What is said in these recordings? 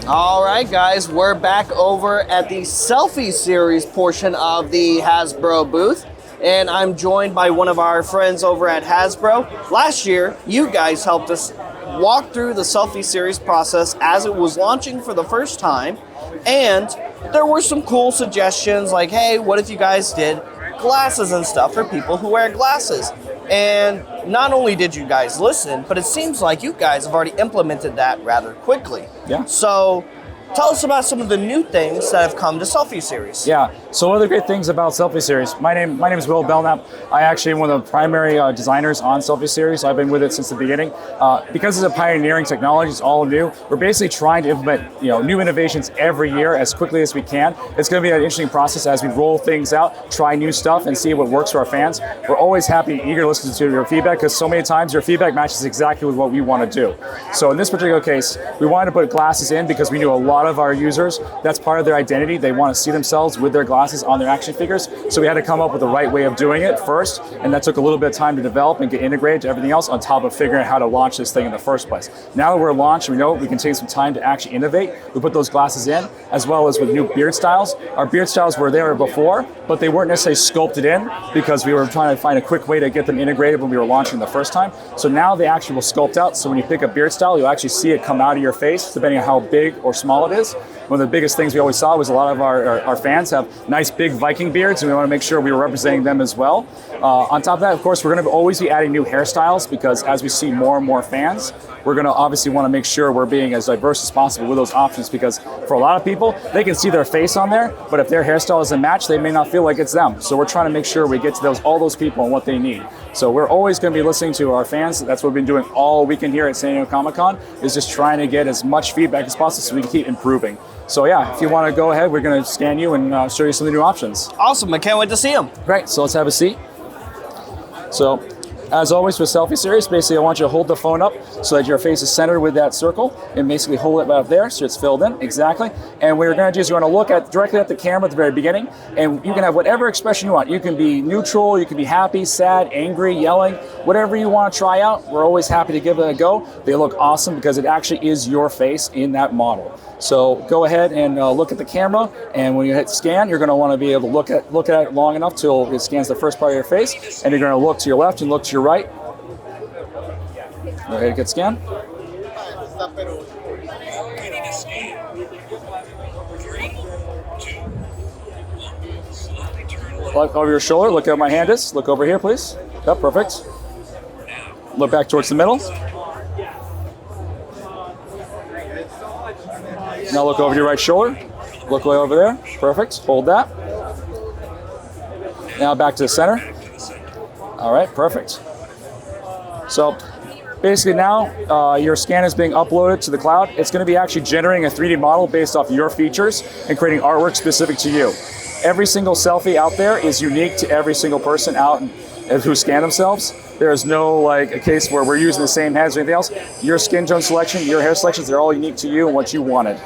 All right, guys, we're back over at the Selfie Series portion of the Hasbro booth, and I'm joined by one of our friends over at Hasbro. Last year, you guys helped us walk through the Selfie Series process as it was launching for the first time, and there were some cool suggestions like, hey, what if you guys did glasses and stuff for people who wear glasses? And not only did you guys listen, but it seems like you guys have already implemented that rather quickly. Yeah. So tell us about some of the new things that have come to Selfie Series. Yeah, so one of the great things about Selfie Series, my name is Will Belknap. I actually am one of the primary designers on Selfie Series. I've been with it since the beginning. Because it's a pioneering technology, it's all new. We're basically trying to implement new innovations every year as quickly as we can. It's going to be an interesting process as we roll things out, try new stuff, and see what works for our fans. We're always happy and eager to listen to your feedback because so many times your feedback matches exactly with what we want to do. So in this particular case, we wanted to put glasses in because we knew a lot of our users, that's part of their identity. They want to see themselves with their glasses on their action figures. So we had to come up with the right way of doing it first, and that took a little bit of time to develop and get integrated to everything else on top of figuring out how to launch this thing in the first place. Now that we're launched, we know we can take some time to actually innovate. We put those glasses in, as well as with new beard styles. Our beard styles were there before, but they weren't necessarily sculpted in because we were trying to find a quick way to get them integrated when we were launching the first time. So now they actually will sculpt out. So when you pick a beard style, you'll actually see it come out of your face, depending on how big or small it is. One of the biggest things we always saw was a lot of our fans have nice big Viking beards, and we want to make sure we were representing them as well. On top of that, of course, we're going to always be adding new hairstyles because as we see more and more fans, we're going to obviously want to make sure we're being as diverse as possible with those options because for a lot of people, they can see their face on there, but if their hairstyle doesn't match, they may not feel like it's them. So we're trying to make sure we get to all those people and what they need. So we're always going to be listening to our fans. That's what we've been doing all weekend here at San Diego Comic-Con, is just trying to get as much feedback as possible so we can keep improving. So yeah, if you want to go ahead, we're going to scan you and show you some of the new options. Awesome, I can't wait to see them. Great, so let's have a seat. So, as always with Selfie Series, basically I want you to hold the phone up so that your face is centered with that circle and basically hold it right up there so it's filled in, exactly. And what you're going to do is you're going to look directly at the camera at the very beginning, and you can have whatever expression you want. You can be neutral, you can be happy, sad, angry, yelling, whatever you want to try out. We're always happy to give it a go. They look awesome because it actually is your face in that model. So go ahead and look at the camera, and when you hit scan, you're going to want to be able to look at it long enough till it scans the first part of your face, and you're going to look to your left and look to your right. Go ahead and get scanned. Look over your shoulder, look at where my hand is. Look over here, please. Yep, perfect. Look back towards the middle. Now look over your right shoulder. Look way over there. Perfect. Hold that. Now back to the center. All right, perfect. So basically now your scan is being uploaded to the cloud. It's going to be actually generating a 3D model based off your features and creating artwork specific to you. Every single selfie out there is unique to every single person out who scan themselves. There is no a case where we're using the same heads or anything else. Your skin tone selection, your hair selections, they're all unique to you and what you wanted.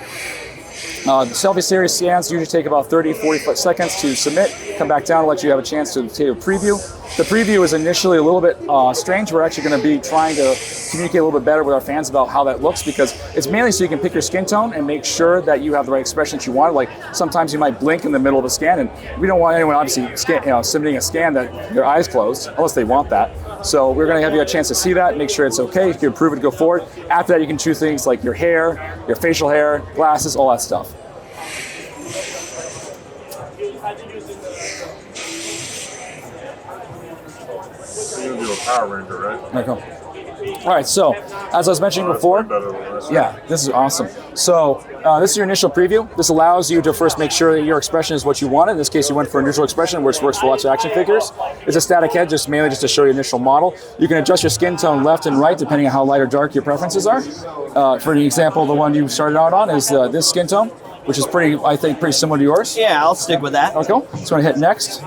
The Selfie Series scans usually take about 30-40 seconds to submit, come back down and let you have a chance to take a preview. The preview is initially a little bit strange. We're actually going to be trying to communicate a little bit better with our fans about how that looks because it's mainly so you can pick your skin tone and make sure that you have the right expression that you want. Like sometimes you might blink in the middle of a scan, and we don't want anyone obviously submitting a scan that their eyes closed, unless they want that. So we're going to have you a chance to see that, make sure it's okay. You can approve it to go forward. After that, you can choose things like your hair, your facial hair, glasses, all that stuff. You're gonna do a Power Ranger, right? Okay. All right, so as I was mentioning before, yeah, this is awesome. So this is your initial preview. This allows you to first make sure that your expression is what you wanted. In this case, you went for a neutral expression, which works for lots of action figures. It's a static head, mainly just to show you initial model. You can adjust your skin tone left and right, depending on how light or dark your preferences are. For an example, the one you started out on is this skin tone, which is I think pretty similar to yours. Yeah, I'll stick with that. Okay, cool. So I'm gonna hit next.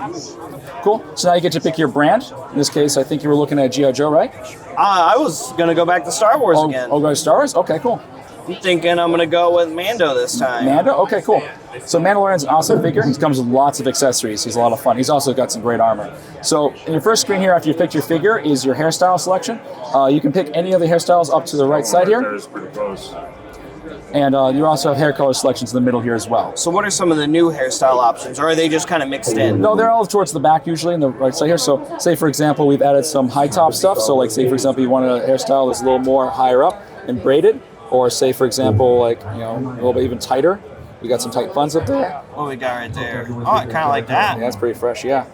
Cool. So now you get to pick your brand. In this case, I think you were looking at G.I. Joe, right? I was going to go back to Star Wars again. Oh, go to Star Wars? Okay, cool. I'm thinking I'm going to go with Mando this time. Mando? Okay, cool. So Mandalorian's an awesome figure. He comes with lots of accessories. He's a lot of fun. He's also got some great armor. So in your first screen here, after you picked your figure, is your hairstyle selection. You can pick any of the hairstyles up to the right side here. That is pretty close. And you also have hair color selections in the middle here as well. So what are some of the new hairstyle options, or are they just kind of mixed in? No, they're all towards the back usually in the right side here. So say for example, we've added some high top stuff. So like say for example, you want a hairstyle that's a little more higher up and braided, or say for example, like, you know, a little bit even tighter. We got some tight buns up there. What we got right there? Oh, I kind of like that. Yeah, that's pretty fresh, yeah.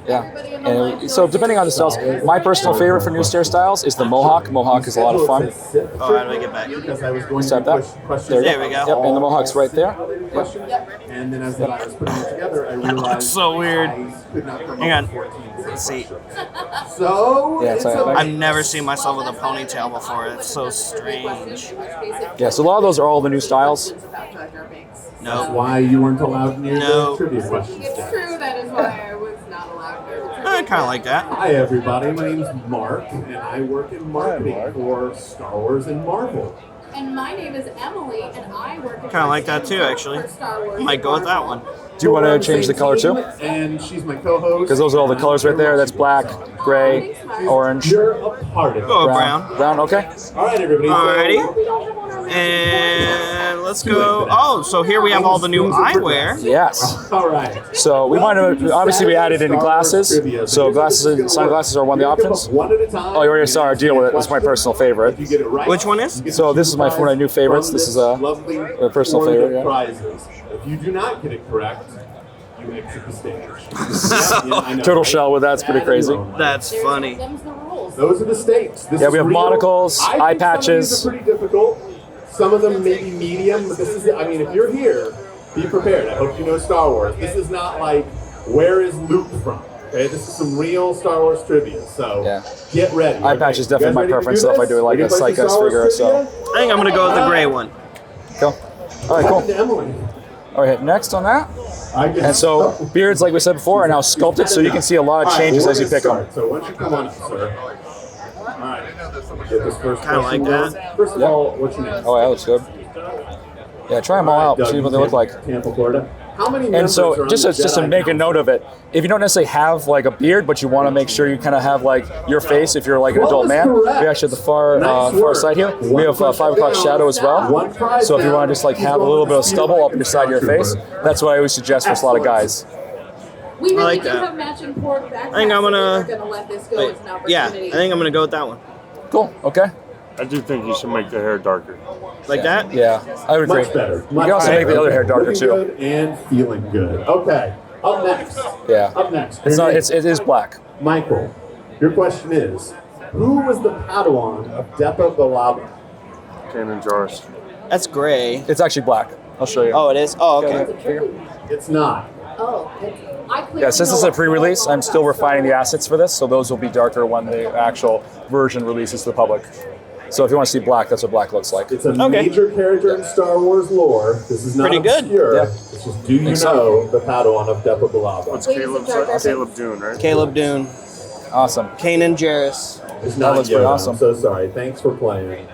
Yeah, and so depending on the styles, my personal favorite for new hairstyles is the Mohawk. Mohawk is a lot of fun. Oh, how do I get back? Step that. There we go. Yep, and the Mohawk's right there. Yep. And then as I was putting it together, I realized so weird. I could not come Hang up on. with 14. Let's see. So Yeah, it's all right. I've never seen myself with a ponytail before. It's so strange. Yeah, so a lot of those are all the new styles. No. why you weren't allowed near No. the trivia questions. It's true, that is why I was not allowed to. I kind of like that. Hi everybody, my name's Mark, and I work in marketing for Star Wars and Marvel. And my name is Emily, and I work Kinda like that too, actually. for Star Wars. Might go with that one. Do you want to change the color too? And she's my co-host. Because those are all the colors right there. That's black, gray, orange, You're a part of it. Go with brown. brown. Okay. All right, everybody. so- Alrighty. And let's go. Oh, so here we have all the new eyewear. Yes. All right. So we wanted to, obviously we added in glasses. So glasses and sunglasses are one of the options. One at a time. Oh, you already saw our deal with it. It's my personal favorite. If you get it right, Which one is? you get So this is my one of my new favorites. from This is a lovely personal board favorite, of yeah. Prizes. If you do not get it correct, you exit the stage. Yeah, I know, turtle right? shell with that's pretty crazy. That's funny. Them's the rules. Those are the stakes. This Yeah, is we have real. monocles, I think eye some of patches. these are pretty difficult. Some of them may be medium, but this is, I mean, if you're here, be prepared. I hope you know Star Wars. This is not like, where is Luke from? Okay, this is some real Star Wars trivia, so Yeah. get ready. Eye patch is You guys definitely my ready to preference, do though, if I this? do it like Ready a to play some Psycho Star Wars figure, so- trivia? I think I'm gonna go with the gray one. Cool. All right, cool. To Emily. All right, next on that. I guess. And so beards, like we said before, are now sculpted, so you can see a lot of All right, changes we're as you gonna pick them. start. So why don't you come on up, sir? All right. Get this first Kinda question like going. that. First of all, what's your name? Oh, that looks good. Yeah, try them all out, see what they look like. Tampa, Florida. How many And members so are on just the to Jedi make a Council? note of it, if you don't necessarily have like a beard, but you want to make sure you kind of have like your face if you're like an Well, adult that's man, correct. we actually have the far Nice far work. side here. We One have 5 question o'clock down. shadow as well. One prize So if you down. want to just like He's have a going little to bit of speed stubble like up your side of your face, Stormtrooper. that's what I always suggest for a lot of guys. We really like do that. have matching pork backpacks. I think I'm gonna- We're gonna let this go Wait, as an yeah, I opportunity. think I'm gonna go with that one. Cool. Okay. I do think you should make the hair darker. Like that? Yeah, I would agree. Much better. You can also make the other hair darker Looking too. good and feeling good. Okay. Up next. Yeah. Up next. It's Your not. name. It is black. Michael. Your question is, who was the Padawan of Depa Billaba? Canon jars. That's gray. It's actually black. I'll show you. Oh, it is? Oh, okay. It's not. Oh, I clicked Yeah, since this is no. a pre-release, I'm still refining the assets for this, so those will be darker when the actual version releases to the public. So if you want to see black, that's what black looks like. It's a Okay. major character in Star Wars lore. This is not Pretty good. obscure. Yeah. It's just, do you know the Padawan of Depa Billaba? What's Wait, is it Caleb's Jar Jar Caleb Dune, right? Caleb Dune. Awesome. Kanan Jarrus. It's not looks pretty Yoda. awesome. I'm so sorry. Thanks for playing.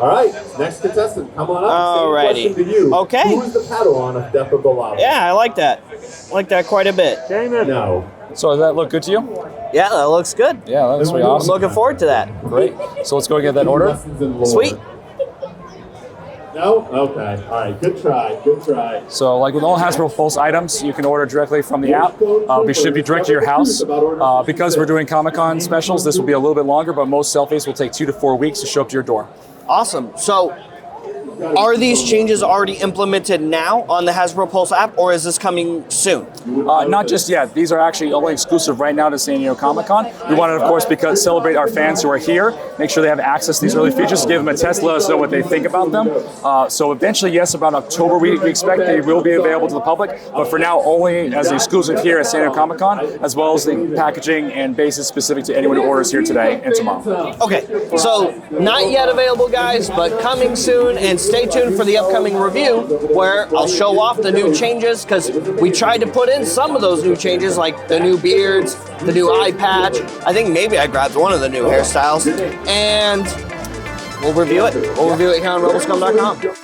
All right, next contestant, come on up. Alrighty. Same question to you. Okay. Who is the Padawan of Depa Billaba? Yeah, I like that. I like that quite a bit. Kanan. No. So does that look good to you? Yeah, that looks good. Yeah, that looks pretty I'm awesome. looking forward to that. Great. So let's go get that order. Lessons in lore. Sweet. No? Okay. All right. Good try. Good try. So like with all Hasbro Pulse items, you can order directly from the app. We should be direct to your house. Because we're doing Comic-Con specials, this will be a little bit longer, but most selfies will take 2 to 4 weeks to show up to your door. Awesome. So, are these changes already implemented now on the Hasbro Pulse app, or is this coming soon? Not just yet. These are actually only exclusive right now to San Diego Comic-Con. We wanted, of course, because celebrate our fans who are here, make sure they have access to these early features, give them a test, let us know what they think about them. So eventually, yes, about October, we expect they will be available to the public, but for now, only as exclusive here at San Diego Comic-Con, as well as the packaging and bases specific to anyone who orders here today and tomorrow. Okay, so not yet available, guys, but coming soon, and stay tuned for the upcoming review where I'll show off the new changes, because we tried to put in some of those new changes, like the new beards, the new eye patch. I think maybe I grabbed one of the new hairstyles, and we'll review it. We'll review it here on Rebelscum.com.